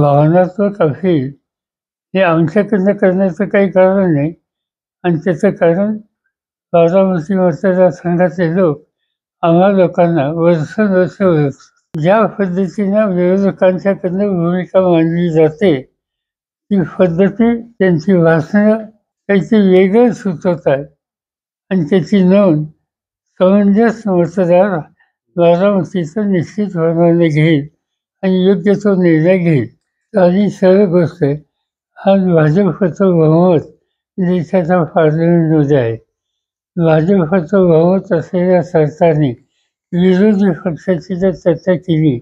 भावनात्मक अपील हे आमच्याकडनं करण्याचं काही कारण नाही आणि त्याचं कारण बारामती मतदारसंघातले लोक आम्हा लोकांना वर्षानुवर्ष ओळखतात. ज्या पद्धतीनं विरोधकांच्याकडनं भूमिका मांडली जाते ती पद्धती त्यांची भाषणं काहीतरी वेगळं सुचवतात आणि त्याची नोंद समंजस मतदार बारामतीचं निश्चितपणाने घेईल आणि योग्य तो निर्णय घेईल. आणि सरळ गोष्ट आहे, आज भाजपचं बहुमत देशाच्या पार्लमेंटमध्ये आहे. भाजपचं बहुमत असलेल्या सरकारने विरोधी पक्षाची जर चर्चा केली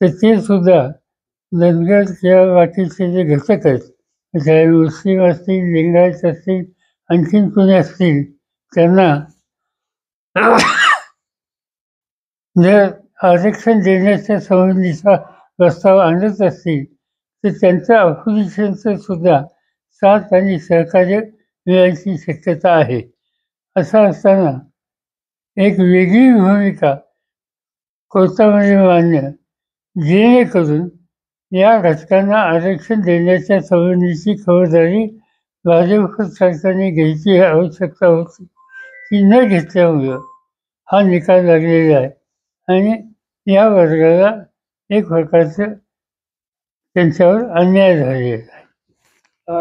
तर ते सुद्धा धनगर किंवा बाकीचे जे घटक आहेत, चाहे मुस्लिम असतील, लिंगायत असतील, आणखीन कोणी असतील, त्यांना जर आरक्षण देण्याच्या संबंधीचा प्रस्ताव आणत असतील तर त्यांचं अपोजिशनचं सुद्धा साथ आणि सहकार्य मिळायची शक्यता आहे. असं असताना एक वेगळी भूमिका कोर्टामध्ये मांडणं जेणेकरून या घटकांना आरक्षण देण्याच्या संबंधीची खबरदारी भाजप सरकारने घ्यायची आवश्यकता होती, ती न घेतल्यामुळं हा निकाल लागलेला आहे आणि या वर्गाला एक प्रकारचं त्यांच्यावर अन्याय झालेला आहे.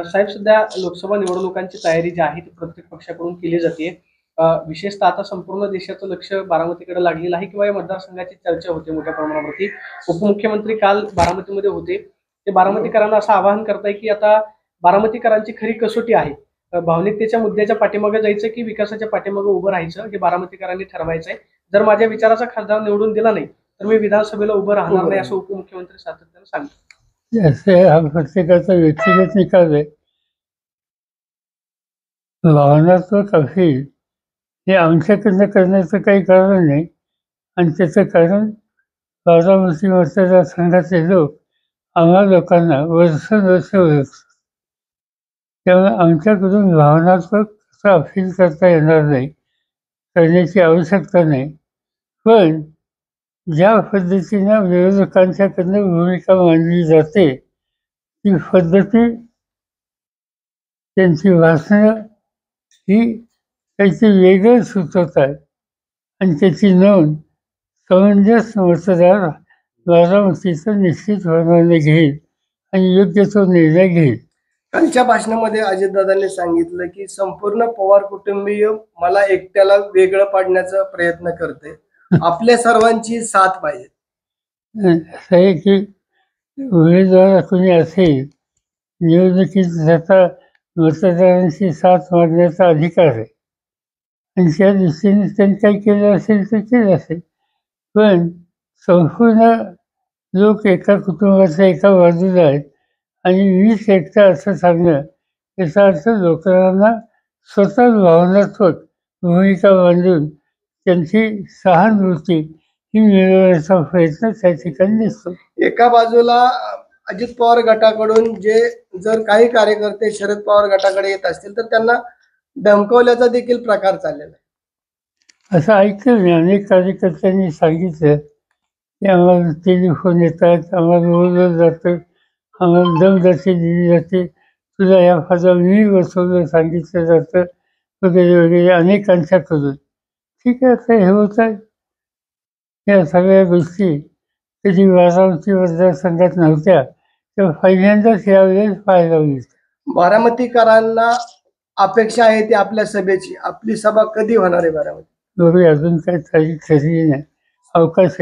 साहेब, सध्या लोकसभा निवडणुकांची तयारी जी आहे ती प्रत्येक पक्षाकडून केली जाते. विशेषतः आता संपूर्ण देशाचं लक्ष बारामतीकडे लागलेलं आहे किंवा या मतदारसंघाची चर्चा होते मोठ्या प्रमाणावरती. उपमुख्यमंत्री काल बारामतीमध्ये होते. ते बारामतीकरांना असं आवाहन करताय की आता बारामतीकरांची खरी कसोटी आहे, भावनिकतेच्या मुद्द्याच्या पाठीमागे जायचं की विकासाच्या पाठीमागे उभं राहायचं हे बारामतीकरांनी ठरवायचंय. जर माझ्या विचाराचा खासदार निवडून दिला नाही तर मी विधानसभेला उभं राहणार नाही असं उपमुख्यमंत्री सातत्याने सांगतात. असे हा प्रत्येकाचा व्यक्तिगत निकाल आहे. भावनात्मक अपील हे आमच्याकडनं करण्याचं काही कारण नाही आणि त्याचं कारण बारामती मतदारसंघातले लोक आम्हा लोकांना वर्षानुवर्ष ओळखतात. त्यामुळे आमच्याकडून भावनात्मक असं अपील करता येणार नाही, करण्याची आवश्यकता नाही. पण ज्या पद्धतीनं विरोधकांच्याकडनं भूमिका मांडली जाते ती पद्धती त्यांची भाषणं ही काहीतरी वेगळं सुचवतात आणि त्याची नोंद समंजस मतदार बारामतीचं निश्चितपणाने घेईल आणि योग्य तो निर्णय घेईल. कालच्या भाषणामध्ये अजितदादांनी सांगितलं की संपूर्ण पवार कुटुंबीय मला एकट्याला वेगळं पाडण्याचा प्रयत्न करते, आपल्या सर्वांची साथ पाहिजे. असं आहे की उमेदवार कोणी असेल, निवडणुकीत स्वतः मतदारांची साथ मागण्याचा अधिकार आहे आणि त्या दृष्टीने त्यांनी काही केलं असेल तर केलं असेल. पण संपूर्ण लोक एका कुटुंबाच्या एका बाजूला आहेत आणि मीच एकटा असं सांगणं याचा अर्थ लोकांना स्वतःच भावनात्मक भूमिका मांडून त्यांची सहानुभूती ही मिळवण्याचा प्रयत्न त्या ठिकाणी दिसतो. एका बाजूला अजित पवार गटाकडून जे जर काही कार्यकर्ते शरद पवार गटाकडे येत असतील तर त्यांना धमकवल्याचा देखील प्रकार चाललेला आहे. असं ऐकलं मी, अनेक कार्यकर्त्यांनी सांगितलं की आम्हाला टेलिफोन येतात, आम्हाला बोललं जातं, आम्हाला दमदाटी दिली जाते, तुला या फाजा मी बसवलं सांगितलं जातं वगैरे वगैरे अनेकांच्याकडून. ठीक आहे, आता हे होत आहे. या सगळ्या गोष्टी कधी बारामती मतदारसंघात नव्हत्या तर पहिल्यांदाच यावेळेस पाहायला मिळतं. बारामतीकरांना अपेक्षा आहे ती आपल्या सभेची. आपली सभा कधी होणार आहे बारामती? बघूया, अजून काही तारीख ठरली नाही. अवकाश